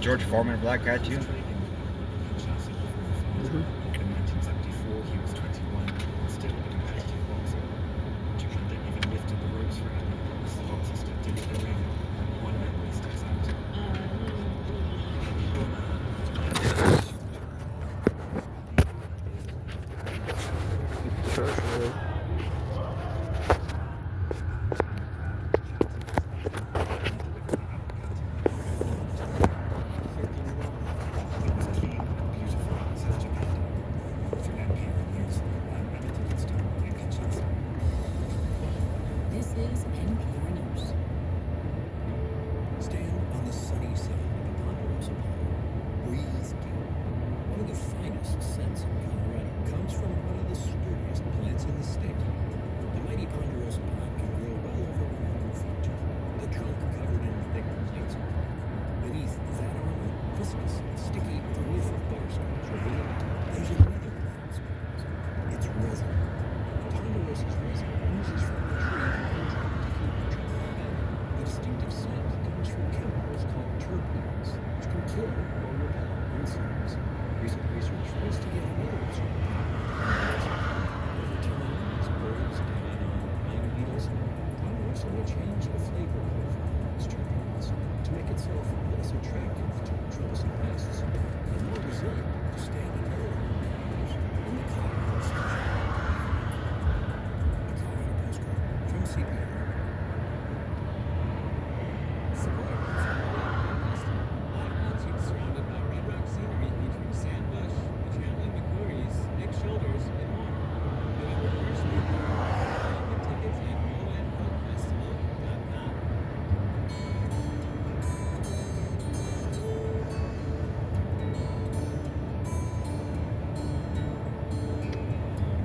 George Foreman a black guy too?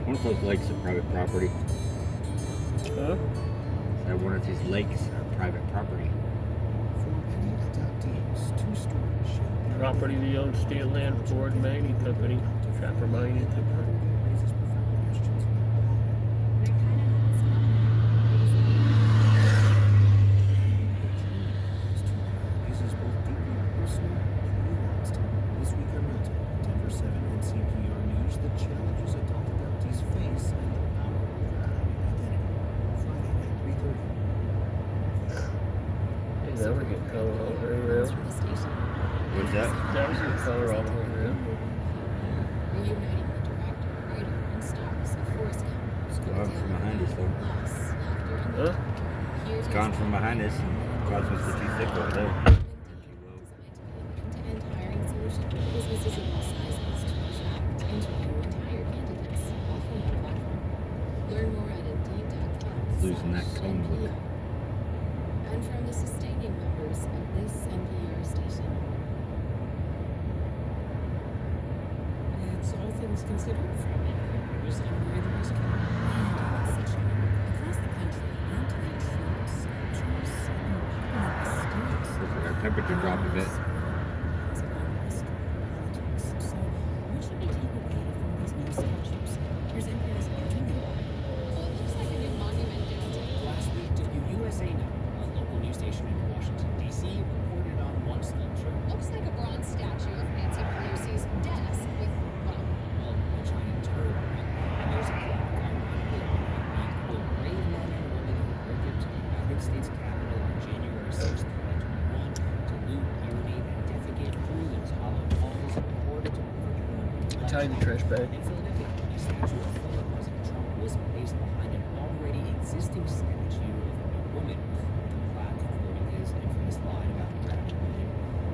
One of those lakes are private property. Huh? That one of these lakes are private property. Property the owned Steel Land Ford Mining Company, Trapper Mining Company. Never get color all the way around. What's that? Never get color all the way around. It's gone from behind us though. Huh? It's gone from behind us and caused us to be thick over there. Losing that cone look. And from the sustaining members of this NPR station. It's all things considered from NPR's Unbelievable Across the country, anti-Trump soldiers Looks like our temperature dropped a bit. So, what should be taken away from these new statues? Here's NPR's Arjun. Well, it looks like a new monument downtown. Last week, WUSA Now, a local news station in Washington, D.C., reported on one sculpture. Looks like a bronze statue of Nancy Pelosi's desk with, well, a giant turd. And there's a plaque ironically on it read, quote, brave men and women who broke into the United States Capitol on January 6, 2021 to loot, urinate, and defecate through its hollow walls in order to overturn. Tie the trash bag. In Philadelphia, a statue of former President Trump was placed behind an already existing statue of a woman with a plaque quoting his infamous line about graduating.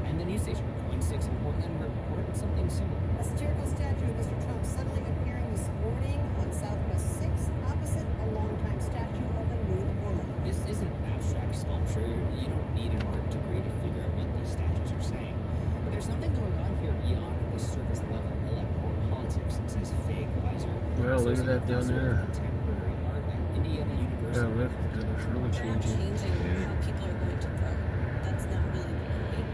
And the news station Point 6 in Portland reported something similar. A satirical statue of Mr. Trump suddenly appearing this morning on Southwest 6 opposite a longtime statue of a nude woman. This isn't abstract sculpture. You don't need an art degree to figure out what these statues are saying. But there's something going on here beyond the surface level electoral politics, says Faye Gleiser. Well, look at that down there. Contemporary art at Indiana University. Yeah, look, it's really We're not changing. changing how people are going to vote. That's not really the point.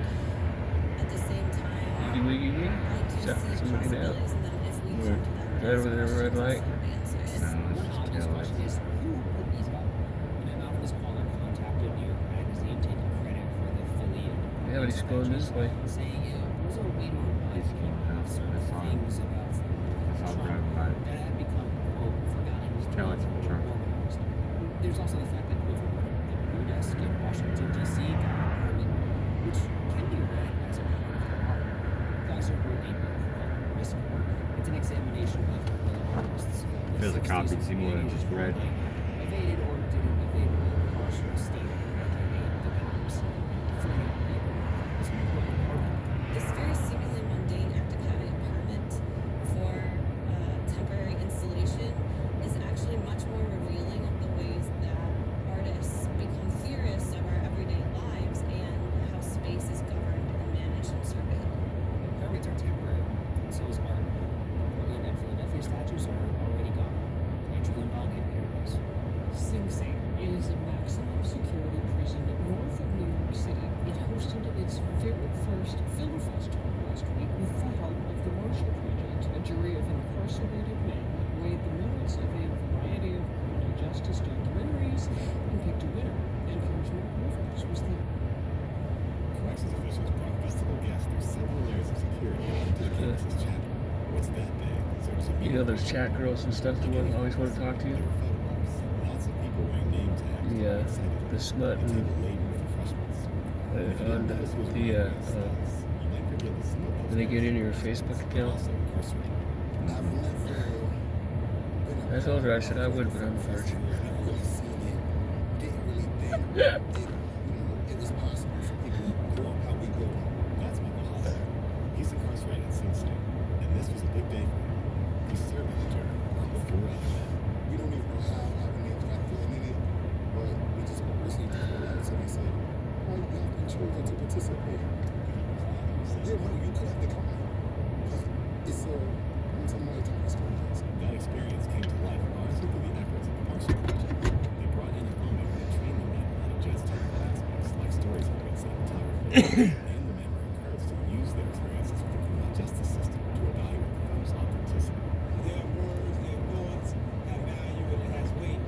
At the same time, Wiggy, wiggy, wiggy. I do Stop see somebody down. possibilities, and then if we come to that Right over there, red light. answers. No, it's One just obvious tail question lights. is, who put these up? An anonymous caller contacted New York Magazine taking credit for the Philly and Yeah, but Everybody's going this way. saying it was a way to remind It's came out. I certain saw him. things about I saw him Trump driving by. that had become, quote, forgotten. Tell it's or Trump. organized. There's also the fact that over the Blue Desk in Washington, D.C. got an apartment, which can be read as a part of the art. Geyser wrote a book called Risk Work. It's an examination of the artists. If there's a copy, it'd seem more than just read. Evaded or didn't evade the partial state, aka the cops. Freedom of labor is an important part of it. This very seemingly mundane act of having a permit for temporary installation is actually much more revealing of the ways that artists become theorists of our everyday lives and how space is governed and managed and surveilled. Permits are temporary, and so is art. Portland and Philadelphia statues are already gone. Andrew Lindong in Paradise. Sing Sing is a maximum security prison north of New York City. It hosted its very first film festival last week with the help of the Marshall Project. A jury of incarcerated men weighed the merits of a variety of criminal justice documentaries and picked a winner. NPR's Mark Rivers was there. Corrections officials brought festival guests through several layers of security into the campus's chapel. What's that big? You know, there's chat girls and stuff that always want to talk to you. There were photographs. Lots of people wearing name tags. Yeah, Excited. the smut A table and laden with refreshments. If you on didn't know this was the one of those things, you might forget the snow when they get into your Facebook account. also incarcerated. I told her I said I would, but I'm a virgin. Yeah. It was possible for people to grow up how we grew up. That's Michael Holler. He's incarcerated in Sing Sing, and this was a big day for him. He's serving the term with 4 other men. We don't even know how our names got thrown in it, but we just received the call out, so they said, "Oh, you have been chosen to participate." Yeah, no, you could have declined, but it's a multi-time experience. That experience came to life largely through the efforts of the Marshall Project. They brought in a filmmaker to train the men how to judge technical aspects like storytelling and cinematography, and the men were encouraged to use their experiences with the criminal justice system to evaluate the film's authenticity. Their words, their thoughts have value and it has weight.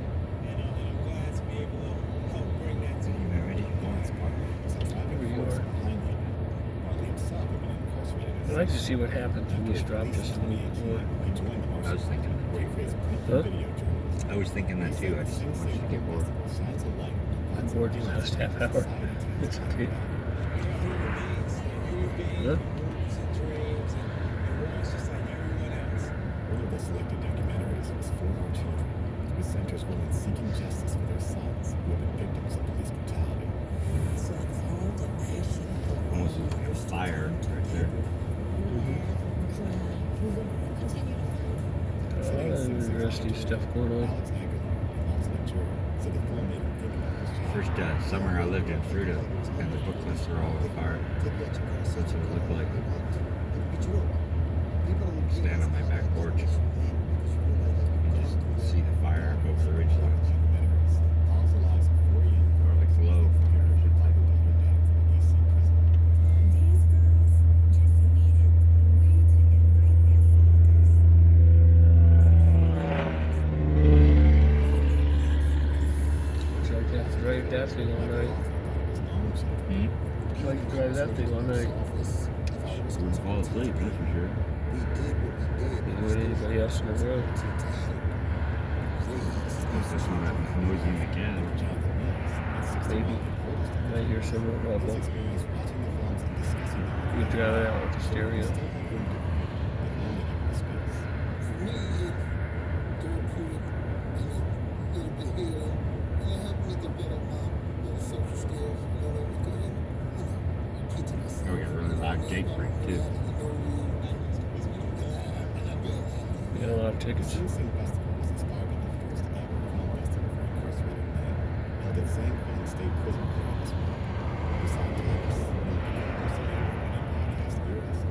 And I'm glad to be able to help bring that to you. Already. Lawrence Bartley was a driving Here you force are. behind the event. Bartley himself had been incarcerated I'd like to see what happens when you drop just a little bit more. He joined the I was thinking that where he creates Huh? video journalism. I was thinking that too. I just wanted to get bored. Shines a light on I'm bored in the last half hour. It's okay. Huh? Hopes and dreams and wants just like everyone else. One of the selected documentaries was For Our Children, with centers women seeking justice for their sons who have been victims of police brutality. Almost like a fire right there. Interesting stuff going on. Alex Aguilar, an alternate juror, said the film made him think about his job. First summer I lived in Fruita, and the book lists are all on fire. That's what it looked like. Stand on my back porch. You just see the fire over the ridge lines. Documentaries follows the lives of 4 young Or the glow from girls here. who fight their daughter down from a DC prison. These girls just needed a way to invite their It's like that to drive that thing all night. Hmm? It's like to drive that thing all night. Wouldn't fall asleep, that's for sure. You with anybody else in the road. This one that was noisy in the cab. Maybe. I hear some rumble. Experience watching the films and discussing them. You drive it out with the stereo. For me, it therapeutic and a little bit healing, and it helped me develop my social skills, everything. Keep to myself. Oh, we got really loud gate break too. We got a lot of tickets. Sing Sing Festival was inspired by the first ever film festival for incarcerated men, held at San Quentin State Prison earlier this month. Besides Thomas, one of the incarcerated women and podcast theorist,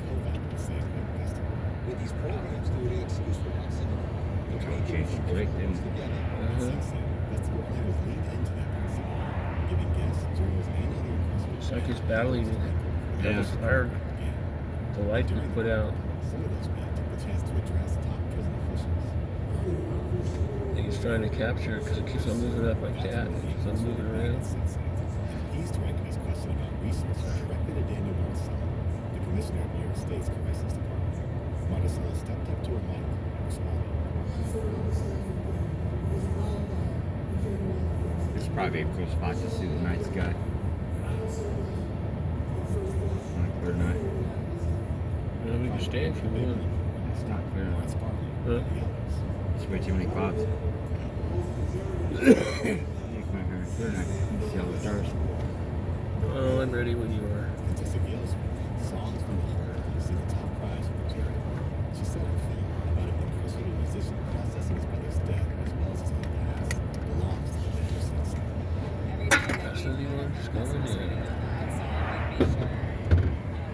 co-founded the San Quentin Festival. With these programs, through the excuse for proximity. It changed the break, didn't it? Sing Sing Festival planners leaned into that proximity, giving guests, jurors, and other incarcerated It's like men it's battling it. Got Yeah. this fire, again. the light we put out. Some of those men took the chance to address top prison officials. He's trying to capture it because it keeps on moving up like that. It keeps on moving around. He's directed his question about resources directly Senator Daniel Marticello, the Commissioner of New York State's Corrections Department. Marticello stepped up to her mic and responded. This is probably a cool spot to see the night sky. On a clear night. Well, we can stay if you want. It's not clear. Huh? There's way too many clouds. You can come here on a clear night and see all the stars. Oh, I'm ready when you are. Contessa Gales, songs from the heart, received the top prize for Jerry. She said in a film about an incarcerated musician processing his brother's death as well as his own past belongs to the major citizen. Every time that That's we the have one's going in. outside, we make sure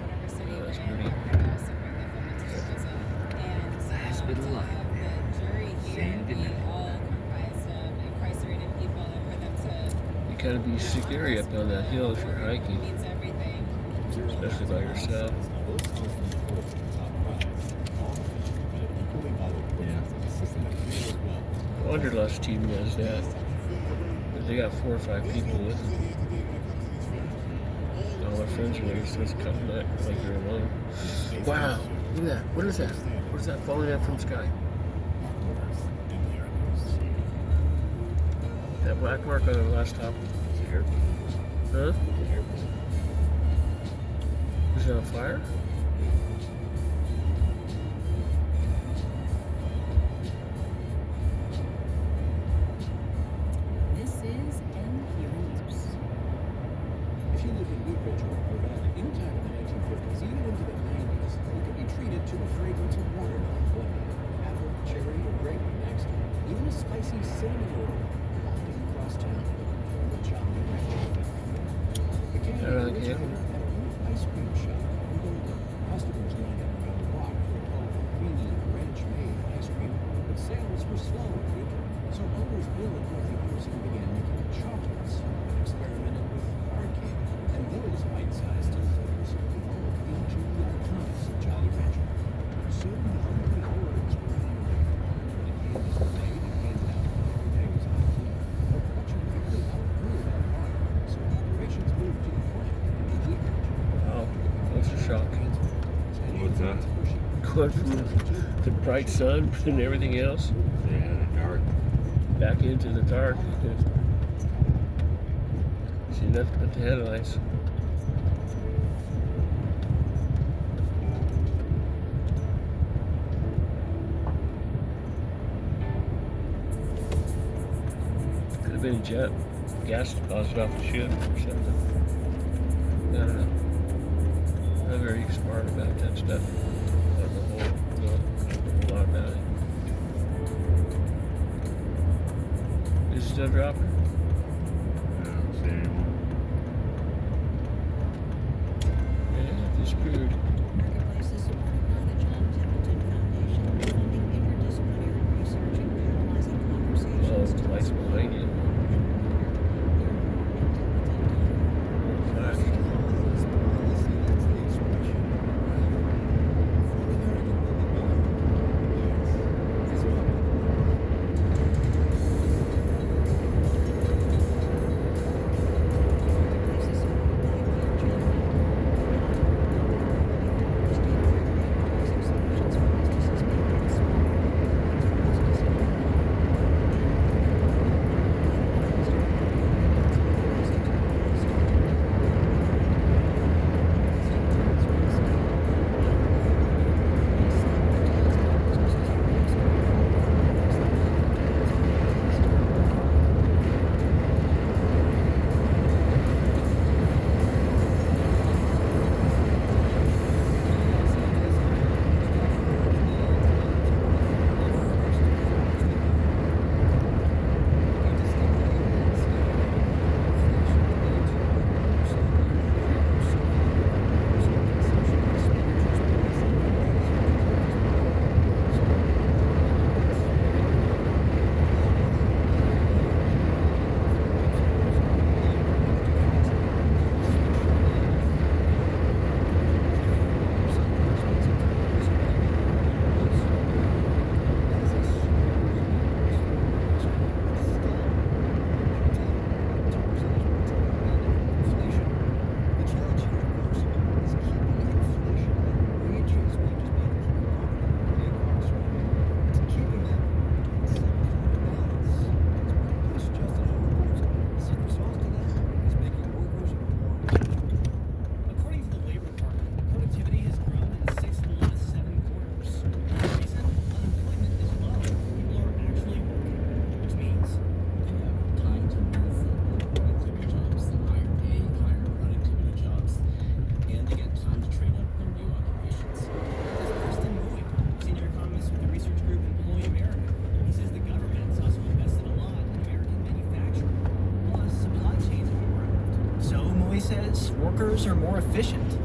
whatever city Oh, that's we're pretty. in, we're gonna also bring the film into the prison. And Last bit of to luck. have the jury here Same be dinner. all comprised of incarcerated people and for them to You gotta be scary up on that hill if you're hiking, means everything. especially by yourself. Both songs from the chorus were the top prize. All but an equally valuable Yeah. performance of assistant engineer as well. I wonder last team does that. But they got 4 or 5 people with them. All our friends are there, so it's kind of not like you're alone. Wow, look at that. What is that? What is that falling down from the sky? That black mark on the last top. It's an airplane. Huh? Airplane. Is it on fire? This is NPR News. If you live in Woodbridge or Rhode anytime in the 1950s, even into the 90s, you could be treated to a fragrance of watermelon one day, apple, cherry, or grape next, even a spicy cinnamon roll wafting across town from the Jolly Rancher. The candy I like originated it. at a little ice cream shop in Golden. Customers lined up around the block for a bowl of creamy, ranch-made ice cream, but sales were slow in the winter, so owners Bill and Dorothy Pearson began making chocolates and experimented with hard candy, and those bite-sized flavors evolved into the iconics of Jolly Rancher. Soon, hungry hordes were on the way. The candies were made and handed out every day was on the clean. But production quickly outgrew that bar, so operations moved to the plant in Woodbridge. Wow, that's a shock. What's that? Going from the bright sun and everything else Yeah, in the dark. back into the dark. See nothing but the headlights. Could have been a jet. Gas deposit off the ship or something. I don't know. Not very smart about that stuff. I don't know a lot about it. Is it still dropping? I don't see anyone. Yeah, it's screwed. Marketplace is supported by the John Templeton Foundation, funding interdisciplinary research and catalyzing conversations Oh, to lights behind you. Flash. says workers are more efficient.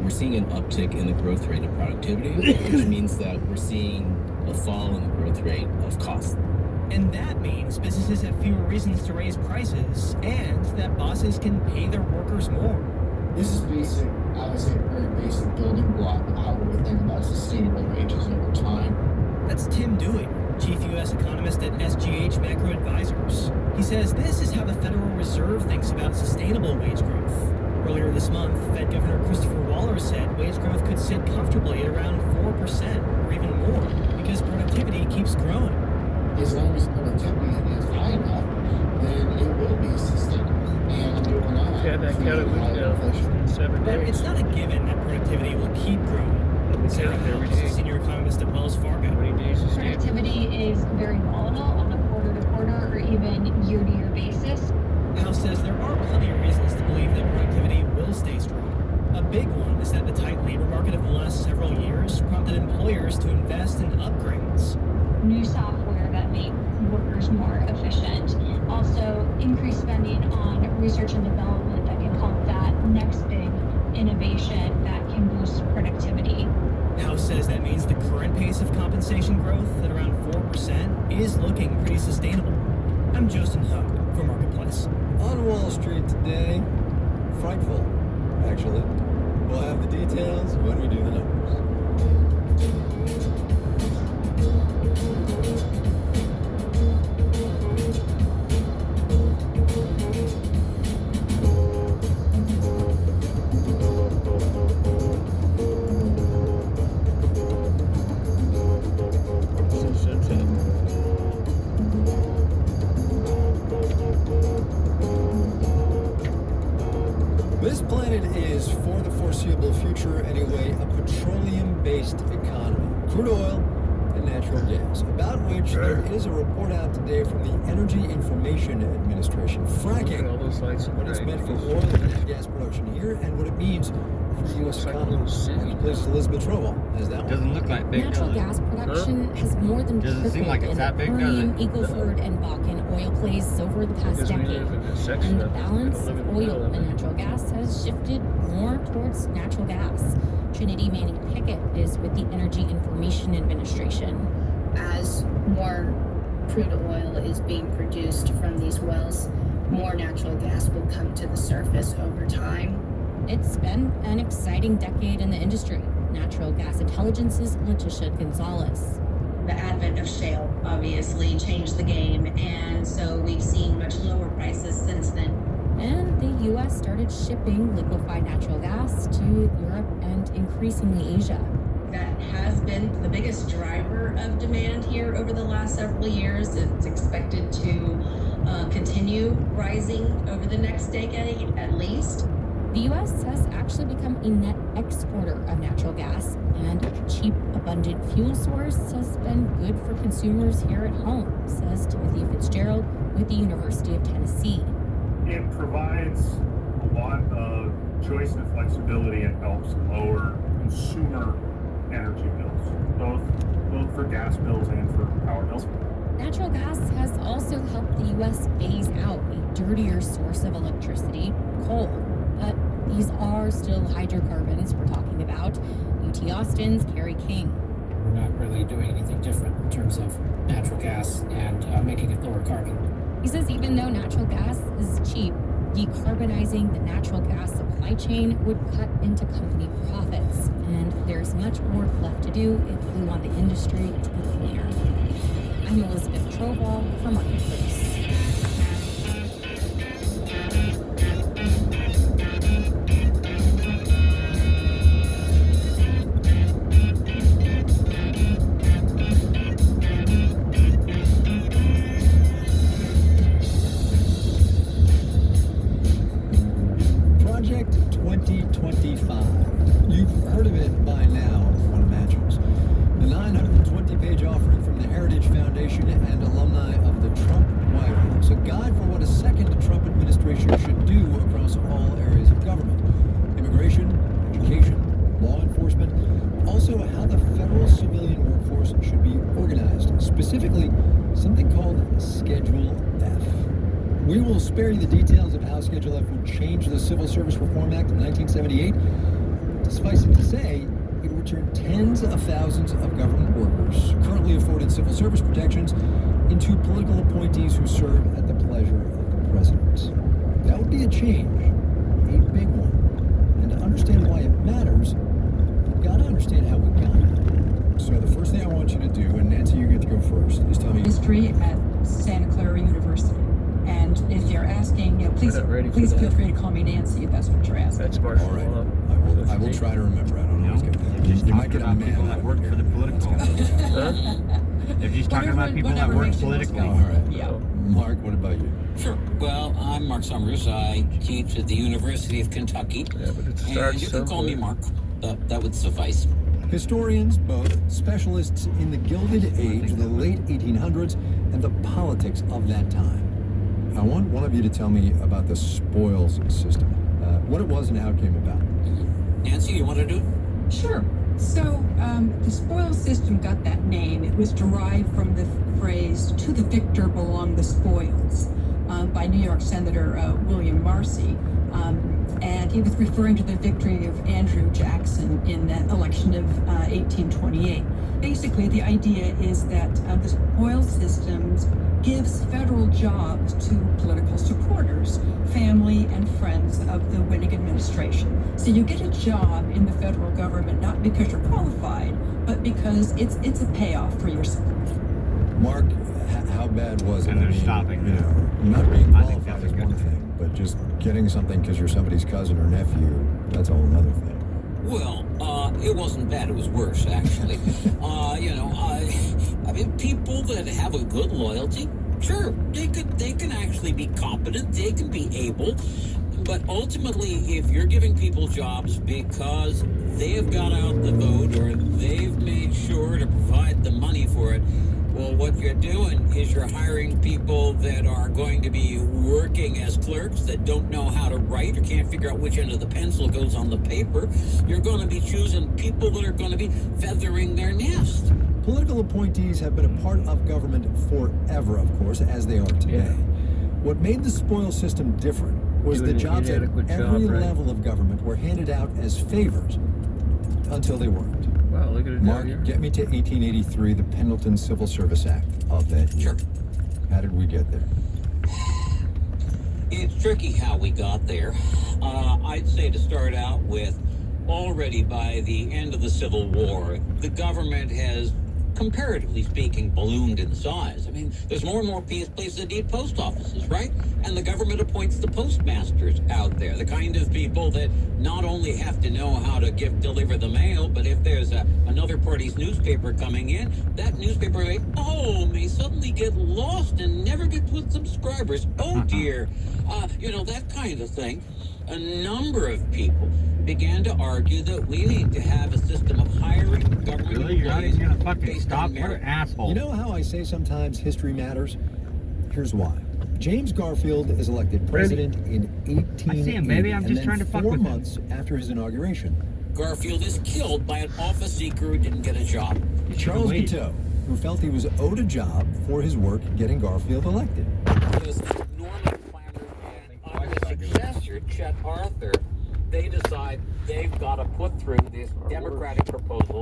We're seeing an uptick in the growth rate of productivity, which means that we're seeing a fall in the growth rate of cost. And that means businesses have fewer reasons to raise prices, and that bosses can pay their workers more. This is basic, obviously a very basic building block of how we would think about sustainable wages over time. That's Tim Dewey, chief U.S. economist at SGH Macro Advisors. He says this is how the Federal Reserve thinks about sustainable wage growth. Earlier this month, Fed Governor Christopher Waller said wage growth could sit comfortably at around 4% or even more because productivity keeps growing. As long as productivity is high enough, then it will be sustainable. And it will not. Yeah, that counted with 7 But days. it's not a given that productivity will keep growing. Sara Lee, senior economist at Wells Fargo. How many days is it? Productivity is very volatile on a quarter-to-quarter or even year-to-year basis. House says there are plenty of reasons to believe that productivity will stay strong. A big one is that the tight labor market of the last several years prompted employers to invest in upgrades. New software that make workers more efficient. Also, increased spending on research and development that can help that next big innovation that can boost productivity. House says that means the current pace of compensation growth at around 4% is looking pretty sustainable. I'm Justin Hope for Marketplace. On Wall Street today, frightful, actually. We'll have the details when we do the numbers. This planet is, for the foreseeable future anyway, a petroleum-based economy. Crude oil and natural gas, about which there is a report out today from the Energy Information Administration. Fracking, what it's meant for oil and gas production here, and what it means for the U.S. economy. Marketplace's Elizabeth Trowell has that one. Doesn't look like big, Natural gas production has more than Doesn't tripled seem like it's in that the big, does Permian, it? Eagle Ford, and Bakken oil plays over the past Because we decade. live in a section And the of- balance we don't of live in the oil middle of and it. natural gas has shifted more towards natural gas. Trinity Manning Pickett is with the Energy Information Administration. As more crude oil is being produced from these wells, more natural gas will come to the surface over time. It's been an exciting decade in the industry. Natural Gas Intelligence's Leticia Gonzalez. The advent of shale obviously changed the game, and so we've seen much lower prices since then. And the U.S. started shipping liquefied natural gas to Europe and increasingly Asia. That has been the biggest driver of demand here over the last several years. It's expected to continue rising over the next decade at least. The U.S. has actually become a net exporter of natural gas, and a cheap, abundant fuel source has been good for consumers here at home, says Timothy Fitzgerald with the University of Tennessee. It provides a lot of choice and flexibility and helps lower consumer energy bills, both for gas bills and for power bills. Natural gas has also helped the U.S. phase out a dirtier source of electricity, coal. But these are still hydrocarbons we're talking about. UT Austin's Kerry King. We're not really doing anything different in terms of natural gas and making it lower carbon. He says even though natural gas is cheap, decarbonizing the natural gas supply chain would cut into company profits. And there's much work left to do if we want the industry to be cleaner. I'm Elizabeth Trowell for Marketplace. Project 2025. You've heard of it by now, one imagines. The 920-page offering from the Heritage Foundation and alumni of the Trump White House. A guide for what a second Trump administration should do across all areas of government. Immigration, education, law enforcement. Also, how the federal civilian workforce should be organized. Specifically, something called Schedule F. We will spare you the details of how Schedule F would change the Civil Service Reform Act of 1978. Suffice it to say, it would turn tens of thousands of government workers currently afforded civil service protections into political appointees who serve at the pleasure of the president. That would be a change, a big one. And to understand why it matters, you've got to understand how we got it. So the first thing I want you to do, and Nancy, you get to go first, is tell me history at Santa Clara University. And if you're asking, please feel free to call me Nancy if that's what you're asking. That's Mark. All right. I will try to remember. I don't always get that. You might get a man people that work for the political. They're just talking about people that work politically. All right. Yeah. Mark, what about you? Sure. Well, I'm Mark Summers. I teach at the University of Kentucky. Yeah, but it And starts you can call me somewhere. Mark. That would suffice. Historians, both specialists in the Gilded Age, the late 1800s, and the politics of that time. I want one of you to tell me about the spoils system, what it was and how it came about. Nancy, you want to do it? Sure. So the spoils system got that name. It was derived from the phrase, "To the victor belong the spoils," by New York Senator William Marcy. And he was referring to the victory of Andrew Jackson in that election of 1828. Basically, the idea is that the spoils systems gives federal jobs to political supporters, family and friends of the winning administration. So you get a job in the federal government not because you're qualified, but because it's a payoff for your support. Mark, how bad was it? And they're stopping. You know, not being qualified is one thing, but just getting something because you're somebody's cousin or nephew, that's a whole other thing. Well, it wasn't bad. It was worse, actually. I mean, people that have a good loyalty, sure, they can actually be competent. They can be able. But ultimately, if you're giving people jobs because they've got out the vote or they've made sure to provide the money for it, well, what you're doing is you're hiring people that are going to be working as clerks that don't know how to write or can't figure out which end of the pencil goes on the paper. You're going to be choosing people that are going to be feathering their nest. Political appointees have been a part of government forever, of course, as they are today. Yeah. What made the spoils system different was the jobs at every level of government were handed out as favors until they weren't. Wow, look at it. Mark, get me to 1883, the Pendleton Civil Service Act of that year. Sure. How did we get there? It's tricky how we got there. I'd say to start out with, already by the end of the Civil War, the government has, comparatively speaking, ballooned in size. I mean, there's more and more places that need post offices, right? And the government appoints the postmasters out there, the kind of people that not only have to know how to deliver the mail, but if there's another party's newspaper coming in, that newspaper may suddenly get lost and never get with subscribers. Oh dear. That kind of thing. A number of people began to argue that we need to have a system of hiring government Really? You're not even going to fucking based stop? on What an merit. asshole. You know how I say sometimes history matters? Here's why. James Garfield is elected president in 1880. I see him, baby. I'm just trying to fuck 4 with him. months after his inauguration. Garfield is killed by an office seeker who didn't get a job. Charles Guiteau, who felt he was owed a job for his work getting Garfield elected. Because Norman Flanders and the successor, Chet Arthur, they decide they've got to put through this Democratic proposal